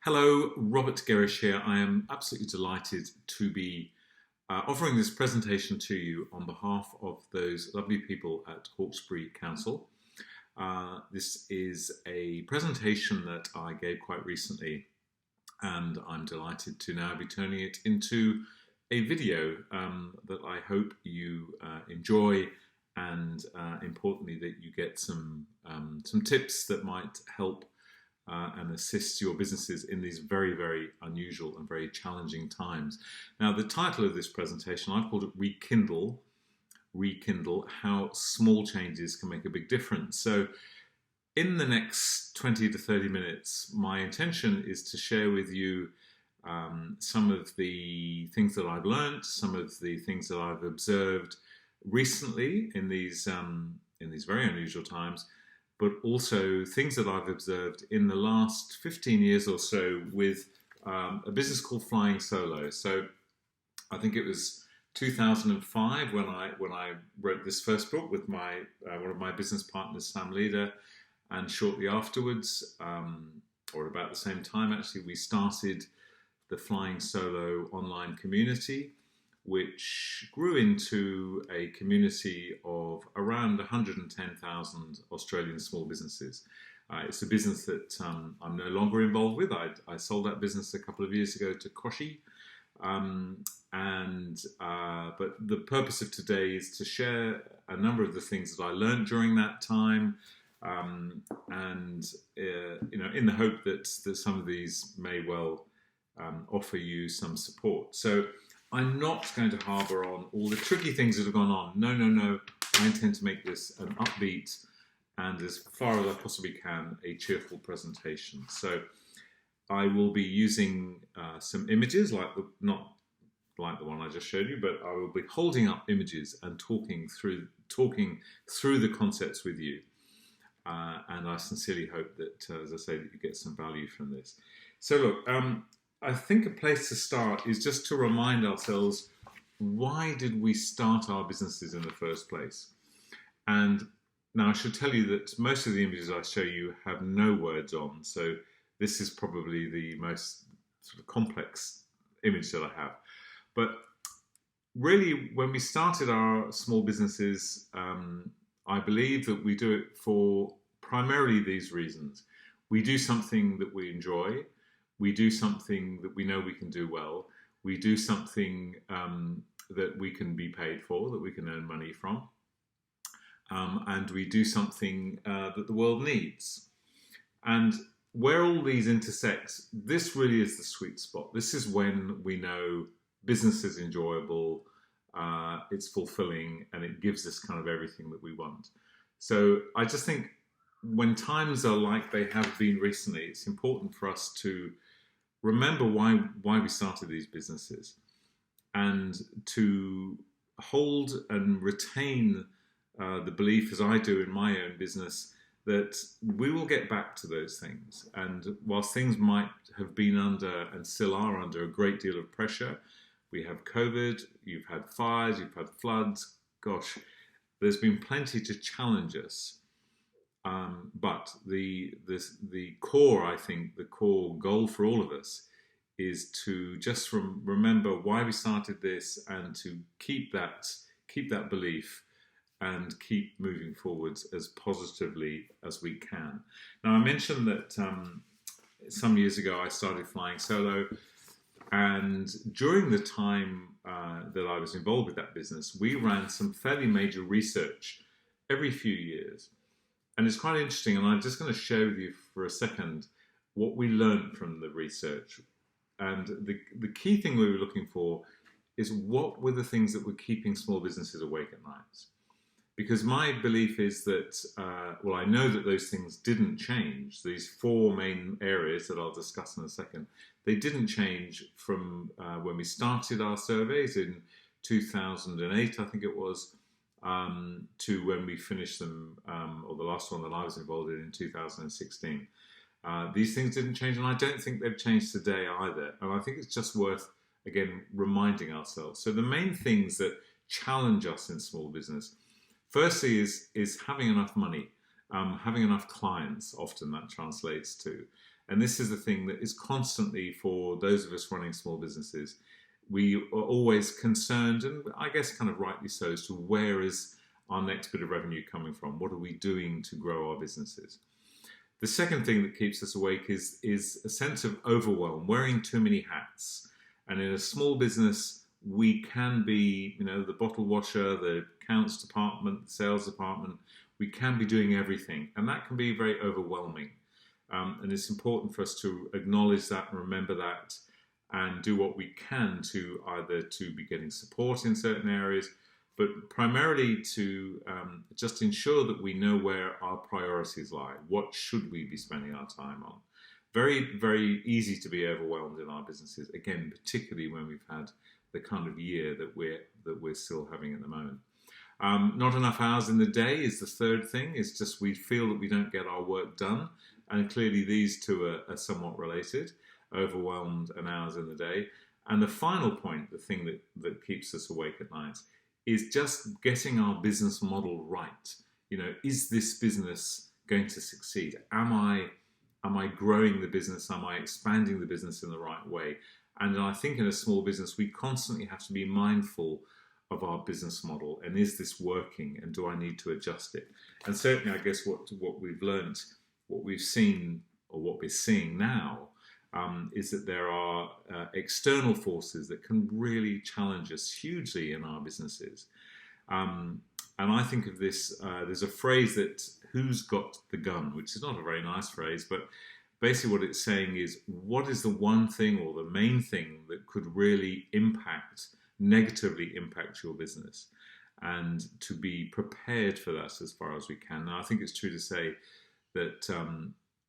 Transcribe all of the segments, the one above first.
Hello, Robert Gerrish here. I am absolutely delighted to be offering this presentation to you on behalf of those lovely people at Hawkesbury Council. This is a presentation that I gave quite recently, and I'm delighted to now be turning it into a video that I hope you enjoy, and importantly that you get some tips that might help and assist your businesses in these very, very unusual and very challenging times. Now, the title of this presentation, I've called it Rekindle, How Small Changes Can Make a Big Difference. So in the next 20 to 30 minutes, my intention is to share with you some of the things that I've learned, some of the things that I've observed recently in these very unusual times, but also things that I've observed in the last 15 years or so with a business called Flying Solo. So I think it was 2005 when I wrote this first book with one of my business partners, Sam Leader, and shortly afterwards, or about the same time actually, we started the Flying Solo online community, which grew into a community of around 110,000 Australian small businesses. It's a business that I'm no longer involved with. I sold that business a couple of years ago to Koshi. But the purpose of today is to share a number of the things that I learned during that time, in the hope that some of these may well offer you some support. So I'm not going to harbour on all the tricky things that have gone on. No. I intend to make this an upbeat and, as far as I possibly can, a cheerful presentation. So I will be using some images, not like the one I just showed you, but I will be holding up images and talking through the concepts with you. And I sincerely hope that, as I say, that you get some value from this. So look, I think a place to start is just to remind ourselves, why did we start our businesses in the first place? And now I should tell you that most of the images I show you have no words on, so this is probably the most sort of complex image that I have. But really, when we started our small businesses, I believe that we do it for primarily these reasons. We do something that we enjoy. We do something that we know we can do well. We do something that we can be paid for, that we can earn money from. And we do something that the world needs. And where all these intersect, this really is the sweet spot. This is when we know business is enjoyable, it's fulfilling, and it gives us kind of everything that we want. So I just think when times are like they have been recently, it's important for us to remember why we started these businesses, and to hold and retain the belief, as I do in my own business, that we will get back to those things. And whilst things might have been under, and still are under, a great deal of pressure, we have COVID, you've had fires, you've had floods, gosh, there's been plenty to challenge us. But the core, I think, the core goal for all of us is to just remember why we started this, and to keep that belief and keep moving forwards as positively as we can. Now, I mentioned that some years ago I started Flying Solo, and during the time that I was involved with that business, we ran some fairly major research every few years. And it's quite interesting, and I'm just going to share with you for a second what we learned from the research. And the key thing we were looking for is, what were the things that were keeping small businesses awake at night? Because my belief is that, I know that those things didn't change. These four main areas that I'll discuss in a second, they didn't change from when we started our surveys in 2008, I think it was, to when we finished them, or the last one that I was involved in 2016. These things didn't change, and I don't think they've changed today either. And I think it's just worth, again, reminding ourselves. So the main things that challenge us in small business, firstly, is having enough money, having enough clients, often that translates to. And this is the thing that is constantly, for those of us running small businesses, we are always concerned, and I guess kind of rightly so, as to where is our next bit of revenue coming from? What are we doing to grow our businesses? The second thing that keeps us awake is a sense of overwhelm, wearing too many hats. And in a small business, we can be, the bottle washer, the accounts department, the sales department. We can be doing everything, and that can be very overwhelming. And it's important for us to acknowledge that and remember that, and do what we can to either to be getting support in certain areas, but primarily to just ensure that we know where our priorities lie. What should we be spending our time on? Very, very easy to be overwhelmed in our businesses. Again, particularly when we've had the kind of year that we're still having at the moment. Not enough hours in the day is the third thing. It's just we feel that we don't get our work done, and clearly these two are somewhat related. Overwhelmed and hours in the day. And the final point, the thing that keeps us awake at night, is just getting our business model right. Is this business going to succeed? Am I growing the business? Am I expanding the business in the right way? And I think in a small business, we constantly have to be mindful of our business model, and is this working, and do I need to adjust it? And certainly, I guess what we've learned, what we've seen, or what we're seeing now, is that there are external forces that can really challenge us hugely in our businesses. And I think of this, there's a phrase that, who's got the gun, which is not a very nice phrase, but basically what it's saying is, what is the one thing or the main thing that could really negatively impact your business? And to be prepared for that as far as we can. Now, I think it's true to say that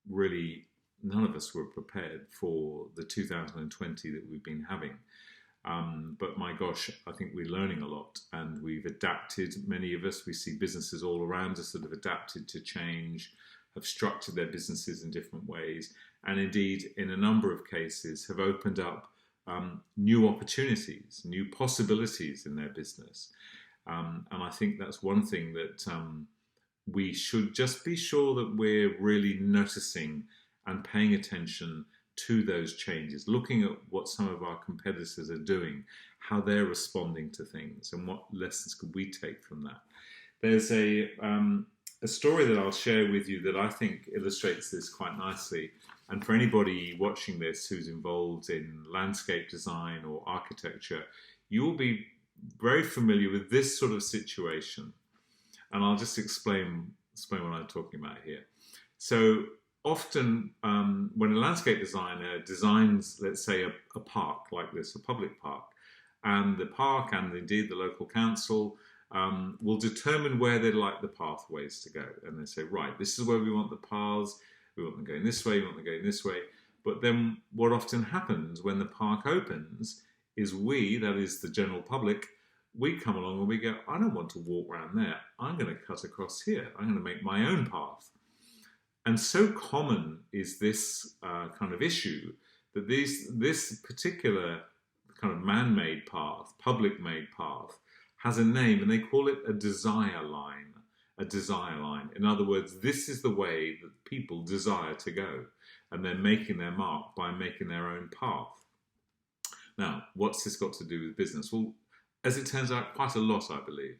really none of us were prepared for the 2020 that we've been having. But my gosh, I think we're learning a lot, and we've adapted. Many of us, we see businesses all around us that have adapted to change, have structured their businesses in different ways, and indeed, in a number of cases, have opened up new opportunities, new possibilities in their business. And I think that's one thing that we should just be sure that we're really noticing and paying attention to those changes, looking at what some of our competitors are doing, how they're responding to things, and what lessons could we take from that. There's a story that I'll share with you that I think illustrates this quite nicely. And for anybody watching this who's involved in landscape design or architecture, you will be very familiar with this sort of situation. And I'll just explain what I'm talking about here. So often when a landscape designer designs, let's say, a park like this, a public park, and the park and indeed the local council will determine where they'd like the pathways to go. And they say, right, this is where we want the paths, we want them going this way, we want them going this way. But then what often happens when the park opens is we, that is the general public, we come along and we go, I don't want to walk around there. I'm going to cut across here. I'm going to make my own path. And so common is this kind of issue that this particular kind of man-made path, public-made path, has a name, and they call it a desire line. A desire line. In other words, this is the way that people desire to go, and they're making their mark by making their own path. Now, what's this got to do with business? Well, as it turns out, quite a lot, I believe.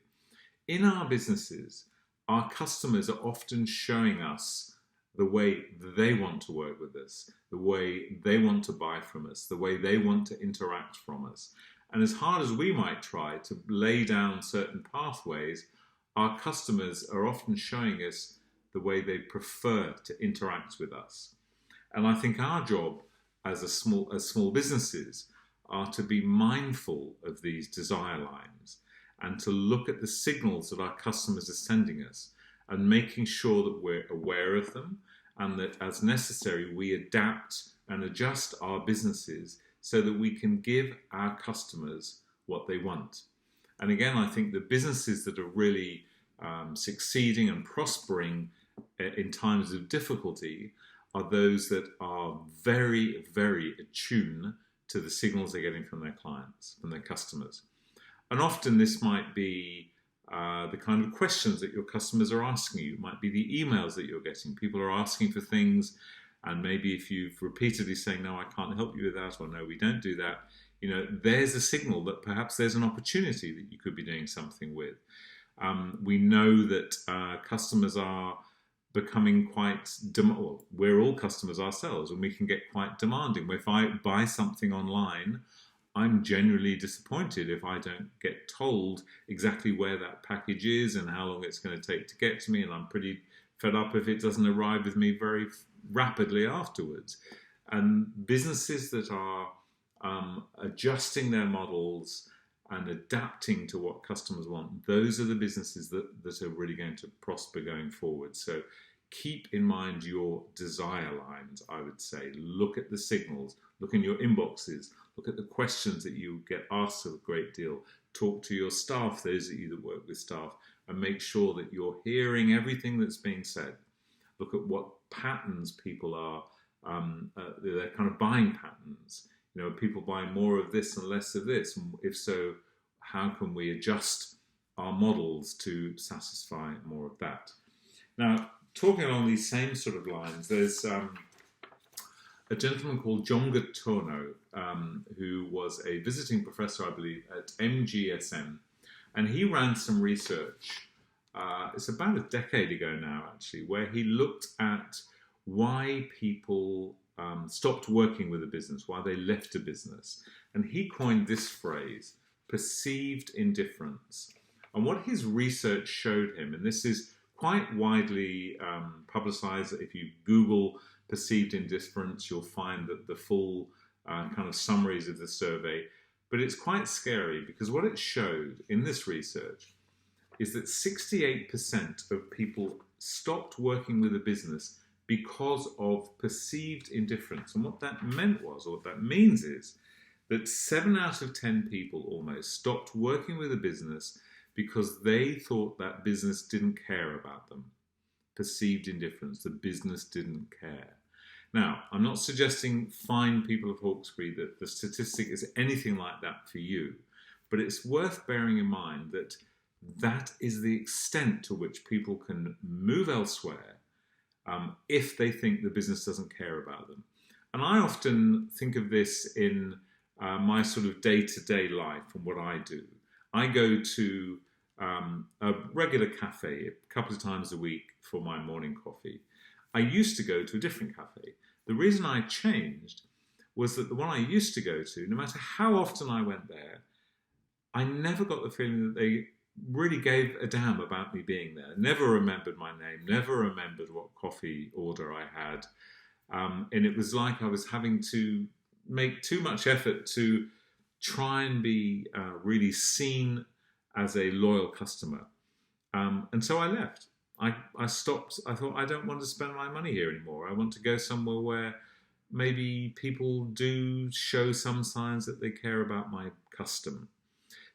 In our businesses, our customers are often showing us the way they want to work with us, the way they want to buy from us, the way they want to interact from us. And as hard as we might try to lay down certain pathways, our customers are often showing us the way they prefer to interact with us. And I think our job as small businesses are to be mindful of these desire lines and to look at the signals that our customers are sending us and making sure that we're aware of them, and that as necessary we adapt and adjust our businesses so that we can give our customers what they want. And again, I think the businesses that are really succeeding and prospering in times of difficulty are those that are very, very attuned to the signals they're getting from their clients, from their customers. And often this might be the kind of questions that your customers are asking you. It might be the emails that you're getting. People are asking for things And maybe if you've repeatedly saying, no, I can't help you with that, or no, we don't do that, there's a signal that perhaps there's an opportunity that you could be doing something with. We know that customers are becoming quite, we're all customers ourselves, and we can get quite demanding. If I buy something online, I'm generally disappointed if I don't get told exactly where that package is and how long it's going to take to get to me, and I'm pretty fed up if it doesn't arrive with me very rapidly afterwards. And businesses that are adjusting their models and adapting to what customers want, those are the businesses that are really going to prosper going forward. So keep in mind your desire lines, I would say. Look at the signals, look in your inboxes, look at the questions that you get asked a great deal. Talk to your staff, those of you that work with staff, and make sure that you're hearing everything that's being said. Look at what patterns people are, their kind of buying patterns. Are people buying more of this and less of this? And if so, how can we adjust our models to satisfy more of that? Now, talking along these same sort of lines, there's a gentleman called John Gatorno, who was a visiting professor, I believe, at MGSN, and he ran some research. It's about a decade ago now, actually, where he looked at why people stopped working with a business, why they left a business. And he coined this phrase, perceived indifference. And what his research showed him, and this is quite widely publicized, if you Google perceived indifference, you'll find that the full kind of summaries of the survey. But it's quite scary, because what it showed in this research is that 68% of people stopped working with a business because of perceived indifference. And what that meant was, or what that means is, that 7 out of 10 people almost stopped working with a business because they thought that business didn't care about them. Perceived indifference, the business didn't care. Now, I'm not suggesting fine people of Hawkesbury that the statistic is anything like that for you, but it's worth bearing in mind that that is the extent to which people can move elsewhere if they think the business doesn't care about them. And I often think of this in my sort of day-to-day life and what I do. I go to a regular cafe a couple of times a week for my morning coffee. I used to go to a different cafe. The reason I changed was that the one I used to go to, no matter how often I went there, I never got the feeling that they really gave a damn about me being there. Never remembered my name, never remembered what coffee order I had. And it was like I was having to make too much effort to try and be really seen as a loyal customer. And so I left. I stopped. I thought, I don't want to spend my money here anymore. I want to go somewhere where maybe people do show some signs that they care about my custom.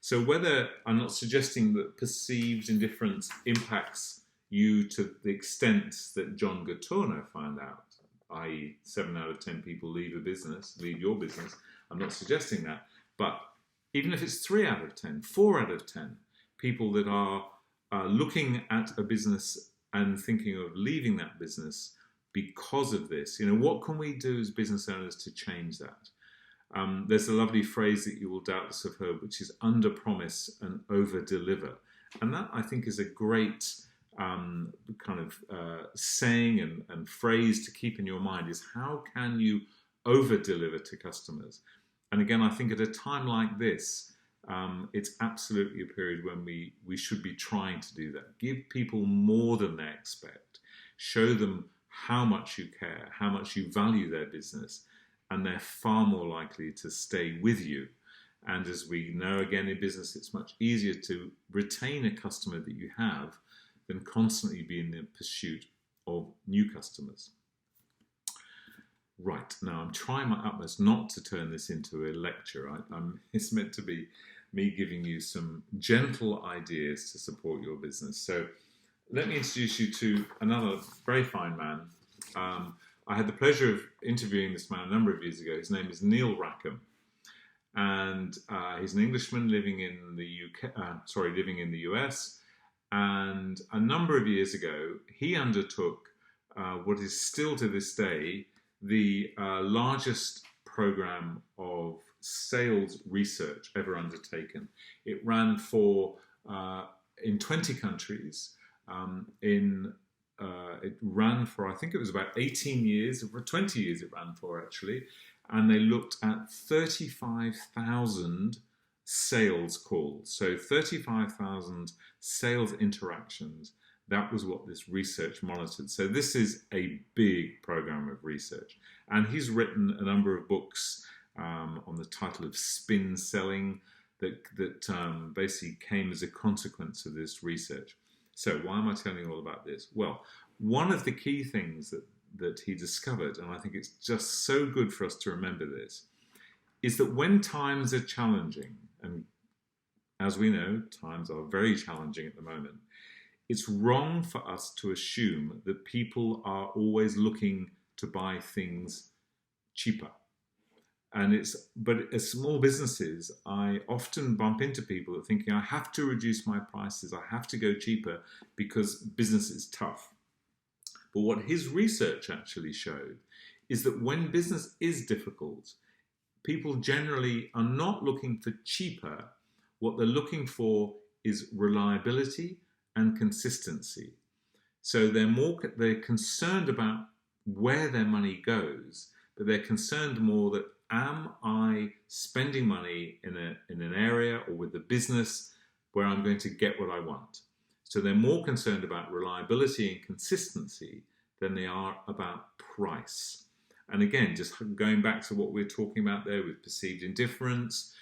So whether, I'm not suggesting that perceived indifference impacts you to the extent that John Gatorno found out, i.e. 7 out of 10 people leave your business. I'm not suggesting that. But even if it's 3 out of 10, 4 out of 10 people that are looking at a business and thinking of leaving that business because of this, what can we do as business owners to change that? There's a lovely phrase that you will doubtless have heard, which is under promise and over deliver. And that, I think, is a great kind of saying and phrase to keep in your mind, is how can you over deliver to customers? And again, I think at a time like this, it's absolutely a period when we should be trying to do that. Give people more than they expect. Show them how much you care, how much you value their business, and they're far more likely to stay with you. And as we know, again, in business, it's much easier to retain a customer that you have than constantly be in the pursuit of new customers. Right, now I'm trying my utmost not to turn this into a lecture. It's meant to be me giving you some gentle ideas to support your business. So let me introduce you to another very fine man. I had the pleasure of interviewing this man a number of years ago. His name is Neil Rackham, and he's an Englishman living in the living in the US. And a number of years ago, he undertook what is still to this day the largest program of sales research ever undertaken. It ran for in 20 countries. It ran for, I think it was about 18 years, or 20 years it ran for actually, and they looked at 35,000 sales calls. So 35,000 sales interactions. That was what this research monitored. So this is a big program of research. And he's written a number of books on the title of Spin Selling that basically came as a consequence of this research. So why am I telling you all about this? Well, one of the key things that he discovered, and I think it's just so good for us to remember this, is that when times are challenging, and as we know, times are very challenging at the moment, it's wrong for us to assume that people are always looking to buy things cheaper. But as small businesses, I often bump into people that are thinking, I have to reduce my prices, I have to go cheaper because business is tough. But what his research actually showed is that when business is difficult, people generally are not looking for cheaper. What they're looking for is reliability and consistency. So they're concerned about where their money goes, but they're concerned more that, am I spending money in an area or with a business where I'm going to get what I want? So they're more concerned about reliability and consistency than they are about price. And again, just going back to what we're talking about there with perceived indifference,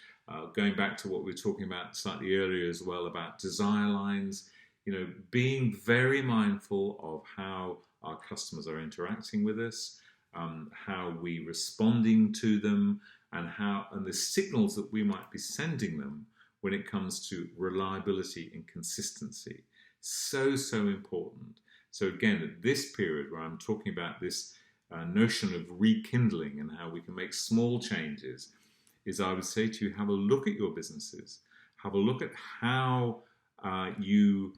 going back to what we were talking about slightly earlier as well about desire lines, being very mindful of how our customers are interacting with us, how we're responding to them, and the signals that we might be sending them when it comes to reliability and consistency. So important. So again, at this period where I'm talking about this notion of rekindling and how we can make small changes, is I would say to you, have a look at your businesses, have a look at how you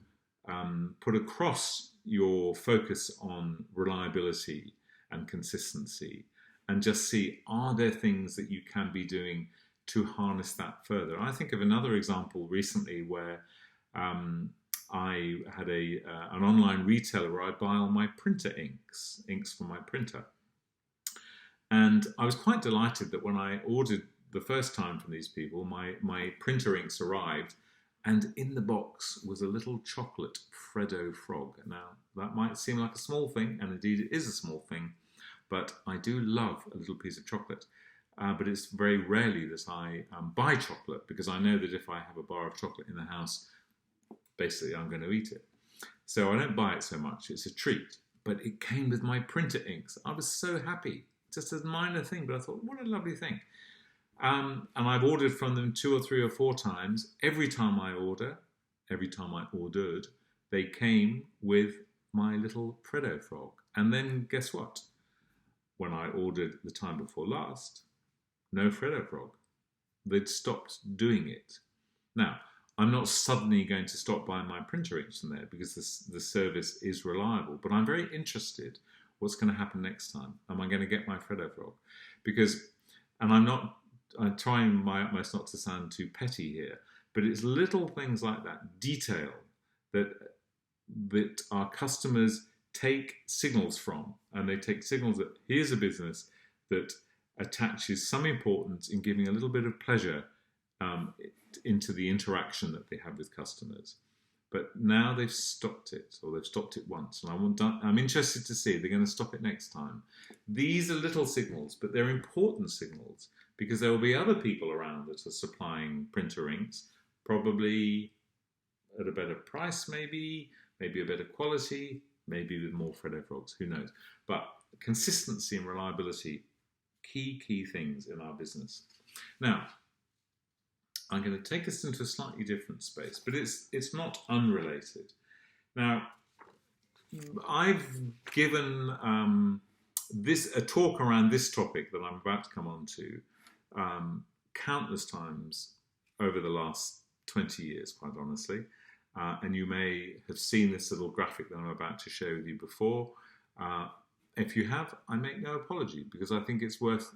put across your focus on reliability and consistency, and just see, are there things that you can be doing to harness that further? I think of another example recently where I had an online retailer where I buy all my printer inks for my printer. And I was quite delighted that when I ordered the first time from these people, my printer inks arrived, and in the box was a little chocolate Freddo frog. Now, that might seem like a small thing, and indeed it is a small thing, but I do love a little piece of chocolate. But it's very rarely that I buy chocolate, because I know that if I have a bar of chocolate in the house, basically I'm going to eat it. So I don't buy it so much. It's a treat. But it came with my printer inks. I was so happy. Just a minor thing, but I thought, what a lovely thing. And I've ordered from them 2 or 3 or 4 times. Every time I ordered, they came with my little Freddo frog. And then guess what? When I ordered the time before last, no Freddo frog. They'd stopped doing it. Now, I'm not suddenly going to stop buying my printer inks from there because the service is reliable, but I'm very interested what's going to happen next time. Am I going to get my Freddo frog? I'm trying my utmost not to sound too petty here, but it's little things like that, detail, that our customers take signals from, and they take signals that here's a business that attaches some importance in giving a little bit of pleasure into the interaction that they have with customers. But now they've stopped it, or they've stopped it once, and I'm interested to see if they're going to stop it next time. These are little signals, but they're important signals, because there will be other people around that are supplying printer inks, probably at a better price, maybe a better quality, maybe with more Freddo frogs, who knows. But consistency and reliability, key things in our business. Now, I'm going to take us into a slightly different space, but it's not unrelated. Now, I've given a talk around this topic that I'm about to come on to countless times over the last 20 years, quite honestly. And you may have seen this little graphic that I'm about to share with you before. if you have, I make no apology, because I think it's worth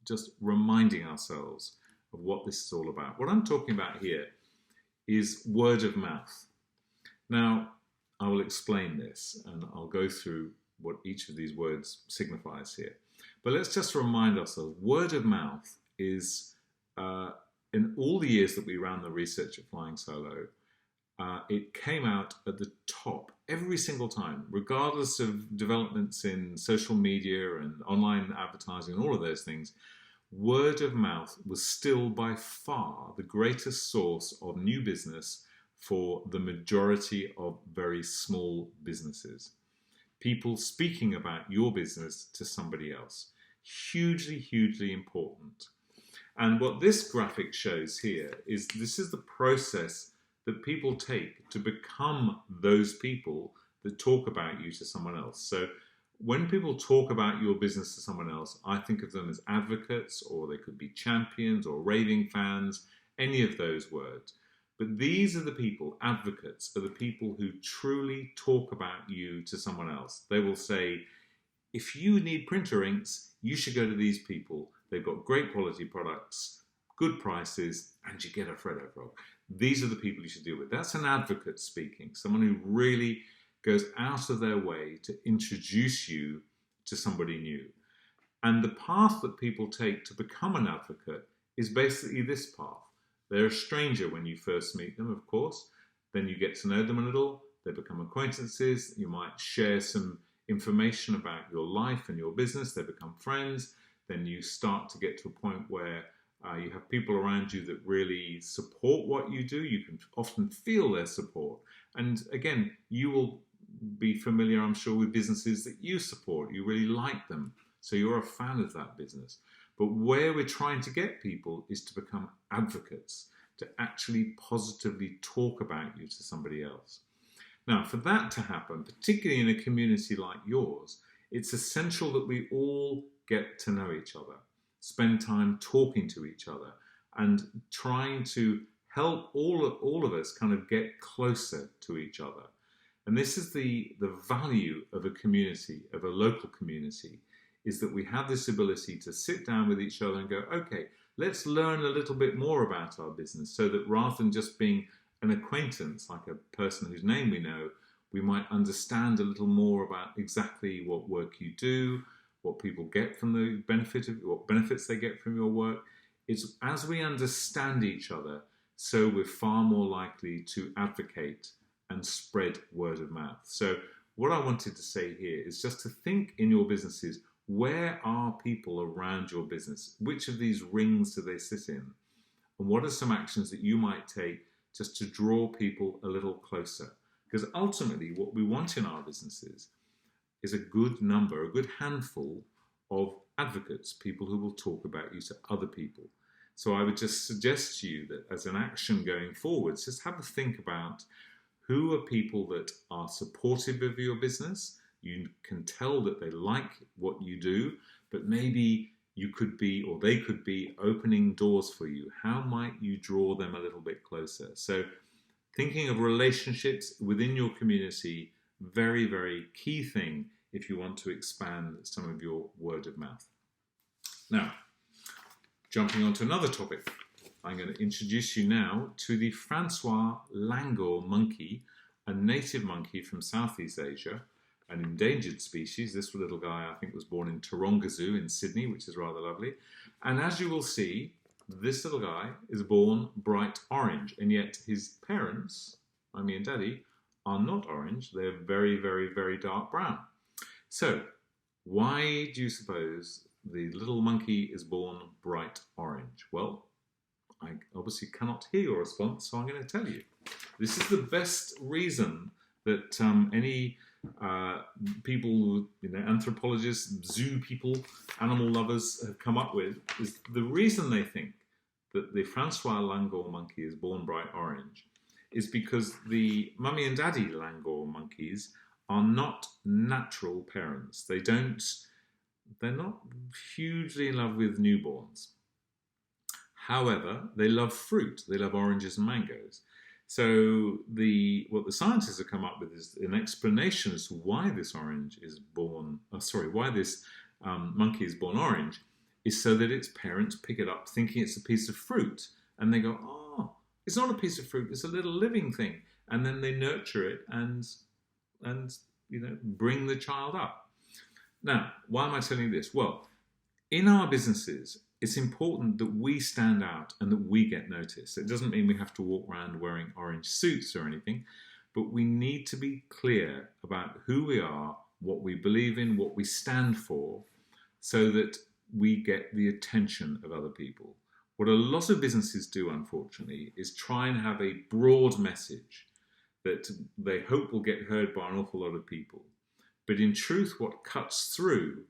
just reminding ourselves of what this is all about. What I'm talking about here is word of mouth. Now, I will explain this, and I'll go through what each of these words signifies here. But let's just remind ourselves, word of mouth is, in all the years that we ran the research at Flying Solo, it came out at the top every single time, regardless of developments in social media and online advertising and all of those things. Word of mouth was still by far the greatest source of new business for the majority of very small businesses. People speaking about your business to somebody else. Hugely, hugely important. And what this graphic shows here is this is the process that people take to become those people that talk about you to someone else. So when people talk about your business to someone else, I think of them as advocates, or they could be champions or raving fans, any of those words. But these are the people, advocates, are the people who truly talk about you to someone else. They will say, if you need printer inks, you should go to these people. They've got great quality products, good prices, and you get a Freddo frog. These are the people you should deal with. That's an advocate speaking, someone who really goes out of their way to introduce you to somebody new. And the path that people take to become an advocate is basically this path. They're a stranger when you first meet them, of course. Then you get to know them a little. They become acquaintances. You might share some information about your life and your business. They become friends. Then you start to get to a point where you have people around you that really support what you do. You can often feel their support. And again, you will be familiar, I'm sure, with businesses that you support. You really like them. So you're a fan of that business. But where we're trying to get people is to become advocates, to actually positively talk about you to somebody else. Now, for that to happen, particularly in a community like yours, it's essential that we all get to know each other, spend time talking to each other, and trying to help all of us kind of get closer to each other. And this is the value of a community, of a local community, is that we have this ability to sit down with each other and go, okay, let's learn a little bit more about our business, so that rather than just being an acquaintance, like a person whose name we know, we might understand a little more about exactly what work you do, what people get from the benefit of, what benefits they get from your work. It's as we understand each other, so we're far more likely to advocate and spread word of mouth. So what I wanted to say here is just to think in your businesses, where are people around your business? Which of these rings do they sit in? And what are some actions that you might take just to draw people a little closer? Because ultimately what we want in our businesses is a good number, a good handful of advocates, people who will talk about you to other people. So I would just suggest to you that as an action going forwards, just have a think about who are people that are supportive of your business. You can tell that they like what you do, but maybe you could be, or they could be, opening doors for you. How might you draw them a little bit closer? So thinking of relationships within your community, very, very key thing if you want to expand some of your word of mouth. Now, jumping on to another topic, I'm going to introduce you now to the Francois langur monkey, a native monkey from Southeast Asia, an endangered species. This little guy, I think, was born in Taronga Zoo in Sydney, which is rather lovely. And as you will see, this little guy is born bright orange, and yet his parents, Mummy and Daddy, are not orange. They're very, very, very dark brown. So why do you suppose the little monkey is born bright orange? Well, I obviously cannot hear your response, so I'm going to tell you. This is the best reason that any people, anthropologists, zoo people, animal lovers have come up with, is the reason they think that the Francois langur monkey is born bright orange is because the Mummy and Daddy langur monkeys are not natural parents. They're not hugely in love with newborns. However, they love fruit. They love oranges and mangoes. So what the scientists have come up with is an explanation as to why this orange is born. Why this monkey is born orange, is so that its parents pick it up thinking it's a piece of fruit, and they go, "Oh, it's not a piece of fruit; it's a little living thing." And then they nurture it and bring the child up. Now, why am I telling you this? Well, in our businesses, it's important that we stand out and that we get noticed. It doesn't mean we have to walk around wearing orange suits or anything, but we need to be clear about who we are, what we believe in, what we stand for, so that we get the attention of other people. What a lot of businesses do, unfortunately, is try and have a broad message that they hope will get heard by an awful lot of people. But in truth, what cuts through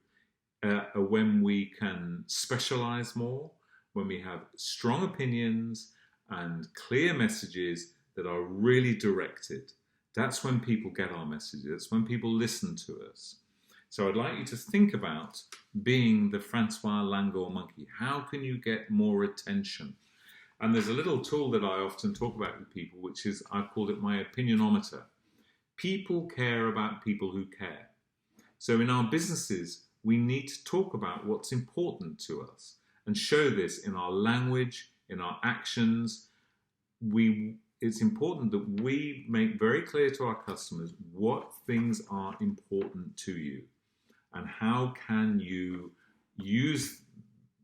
are when we can specialize more, when we have strong opinions and clear messages that are really directed. That's when people get our messages. That's when people listen to us. So I'd like you to think about being the Francois Langor monkey. How can you get more attention? And there's a little tool that I often talk about with people, which is, I've called it my opinionometer. People care about people who care. So in our businesses, we need to talk about what's important to us and show this in our language, in our actions. It's important that we make very clear to our customers what things are important to you and how can you use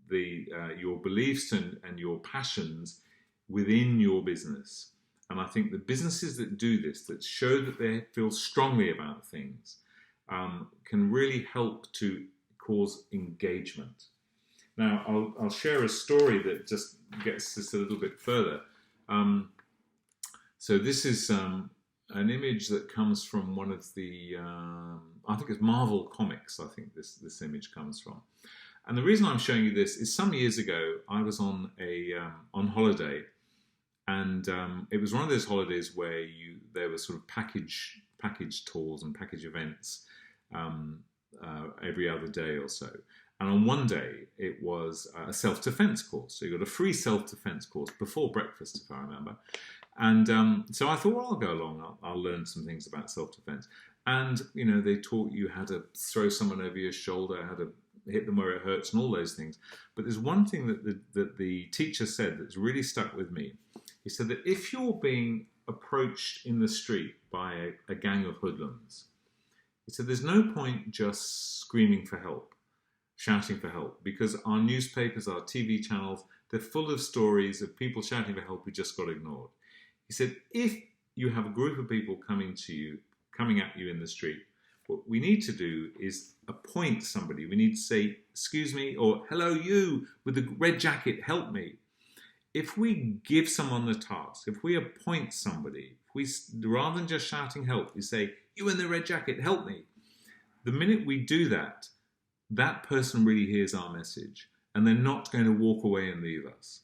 your beliefs and your passions within your business. And I think the businesses that do this, that show that they feel strongly about things, can really help to cause engagement. Now, I'll share a story that just gets this a little bit further. So this is an image that comes from one of the, I think it's Marvel Comics, I think this image comes from. And the reason I'm showing you this is some years ago, I was on on holiday, and it was one of those holidays where there were sort of package tours and package events every other day or so. And on one day, it was a self-defense course. So you got a free self-defense course before breakfast, if I remember. And so I thought, well, I'll go along. I'll learn some things about self-defense. And, they taught you how to throw someone over your shoulder, how to hit them where it hurts and all those things. But there's one thing that the teacher said that's really stuck with me. He said that if you're being approached in the street by a gang of hoodlums, he said there's no point just screaming for help, shouting for help, because our newspapers, our TV channels, they're full of stories of people shouting for help who just got ignored. He said, if you have a group of people coming at you in the street, what we need to do is appoint somebody. We need to say, excuse me, or hello, you with the red jacket, help me. If we give someone the task, if we appoint somebody, rather than just shouting help, we say, you in the red jacket, help me. The minute we do that, that person really hears our message, and they're not going to walk away and leave us.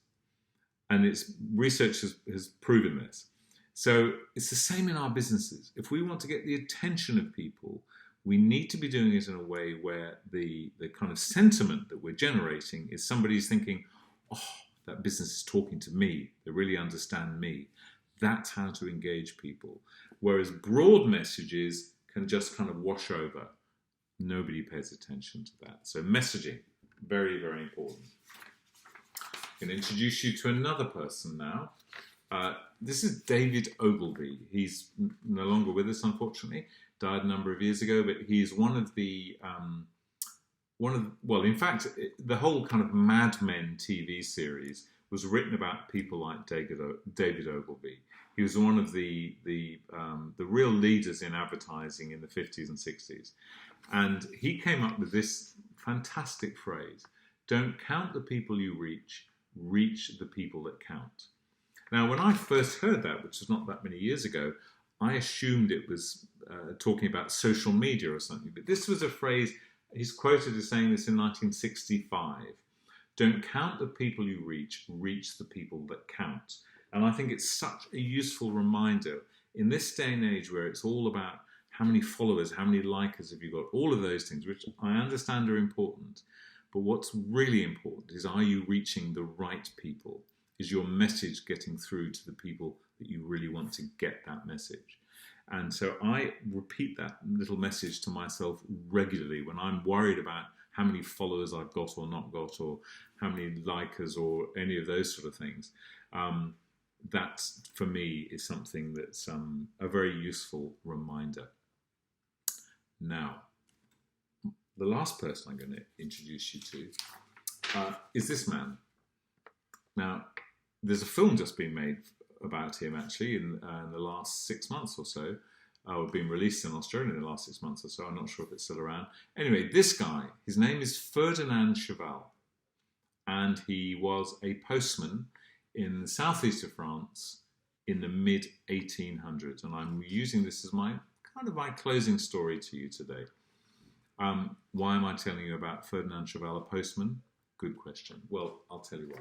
And research has proven this. So it's the same in our businesses. If we want to get the attention of people, we need to be doing it in a way where the kind of sentiment that we're generating is somebody's thinking, oh, that business is talking to me. They really understand me. That's how to engage people. Whereas broad messages can just kind of wash over. Nobody pays attention to that. So messaging, very, very important. I'm going to introduce you to another person now. This is David Ogilvy. He's no longer with us, unfortunately. Died a number of years ago, but he's the whole kind of Mad Men TV series was written about people like David Ogilvy. He was one of the real leaders in advertising in the 50s and 60s. And he came up with this fantastic phrase: don't count the people you reach, reach the people that count. Now, when I first heard that, which was not that many years ago, I assumed it was talking about social media or something. But this was a phrase, he's quoted as saying this in 1965. Don't count the people you reach, reach the people that count. And I think it's such a useful reminder in this day and age where it's all about how many followers, how many likers have you got, all of those things, which I understand are important. But what's really important is, are you reaching the right people? Is your message getting through to the people that that you really want to get that message. And so I repeat that little message to myself regularly when I'm worried about how many followers I've got or not got, or how many likers or any of those sort of things. That, for me, is something that's a very useful reminder. Now, the last person I'm going to introduce you to is this man. Now, there's a film just been made about him, actually, in the last 6 months or so, or been released in Australia in the last 6 months or so. I'm not sure if it's still around. Anyway, this guy, his name is Ferdinand Cheval, and he was a postman in the southeast of France in the mid-1800s. And I'm using this as my closing story to you today. Why am I telling you about Ferdinand Cheval, a postman? Good question. Well, I'll tell you why.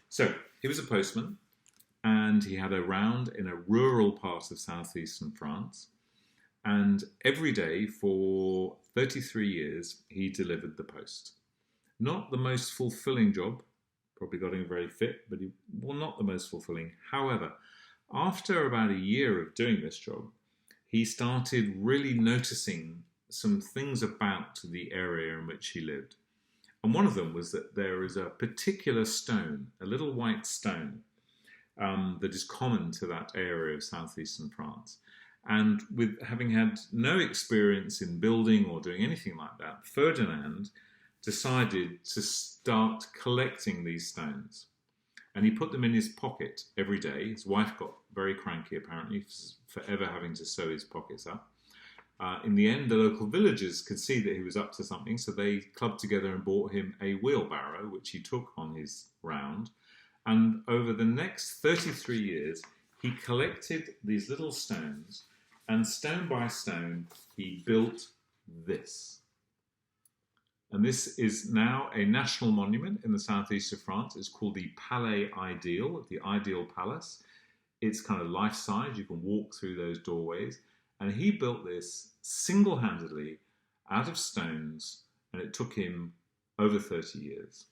So, he was a postman, and he had a round in a rural part of southeastern France. And every day for 33 years, he delivered the post. Not the most fulfilling job, probably got him very fit, but not the most fulfilling. However, after about a year of doing this job, he started really noticing some things about the area in which he lived. And one of them was that there is a particular stone, a little white stone, that is common to that area of southeastern France. And with having had no experience in building or doing anything like that, Ferdinand decided to start collecting these stones. And he put them in his pocket every day. His wife got very cranky, apparently, forever having to sew his pockets up. In the end, the local villagers could see that he was up to something, so they clubbed together and bought him a wheelbarrow, which he took on his round. And over the next 33 years, he collected these little stones, and stone by stone, he built this. And this is now a national monument in the southeast of France. It's called the Palais Ideal, the Ideal Palace. It's kind of life-size. You can walk through those doorways. And he built this single-handedly out of stones, and it took him over 30 years.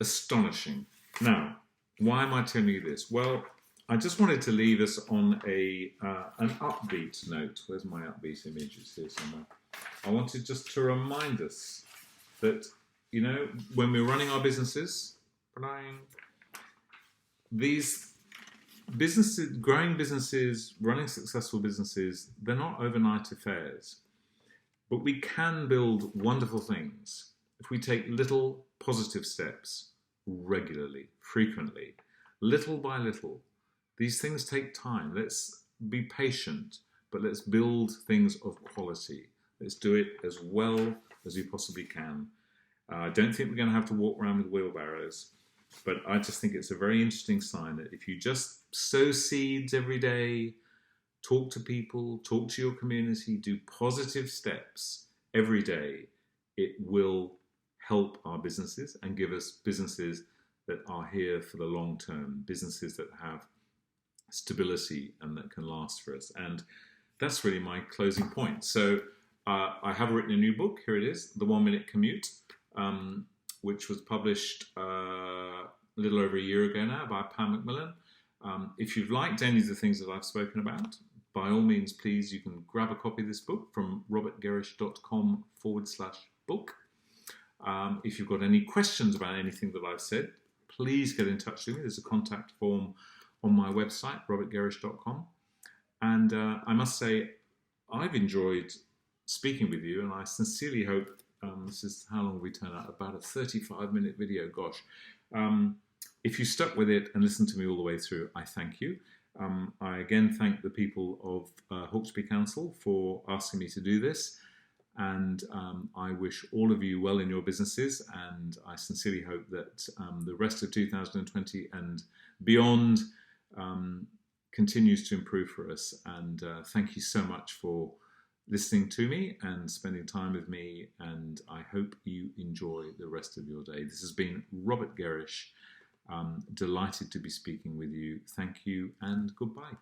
Astonishing. Now, why am I telling you this? Well, I just wanted to leave us on an upbeat note. Where's my upbeat image? It's here somewhere. I wanted just to remind us that, when we're running our businesses, these businesses, growing businesses, running successful businesses, they're not overnight affairs. But we can build wonderful things if we take little positive steps regularly, frequently, little by little. These things take time. Let's be patient, but let's build things of quality. Let's do it as well as we possibly can. I don't think we're going to have to walk around with wheelbarrows, but I just think it's a very interesting sign that if you just sow seeds every day, talk to people, talk to your community, do positive steps every day, it will help our businesses and give us businesses that are here for the long term, businesses that have stability and that can last for us. And that's really my closing point. So I have written a new book. Here it is, The 1 Minute Commute, which was published a little over a year ago now by Macmillan. If you've liked any of the things that I've spoken about, by all means, please, you can grab a copy of this book from robertgerrish.com/book. If you've got any questions about anything that I've said, please get in touch with me. There's a contact form on my website, robertgerrish.com. And I must say, I've enjoyed speaking with you, and I sincerely hope, this is how long we turn out, about a 35-minute video, gosh. If you stuck with it and listened to me all the way through, I thank you. I again thank the people of Hawkesbury Council for asking me to do this, and I wish all of you well in your businesses, and I sincerely hope that the rest of 2020 and beyond continues to improve for us. And thank you so much for listening to me and spending time with me, and I hope you enjoy the rest of your day. This has been Robert Gerrish. Delighted to be speaking with you. Thank you and goodbye.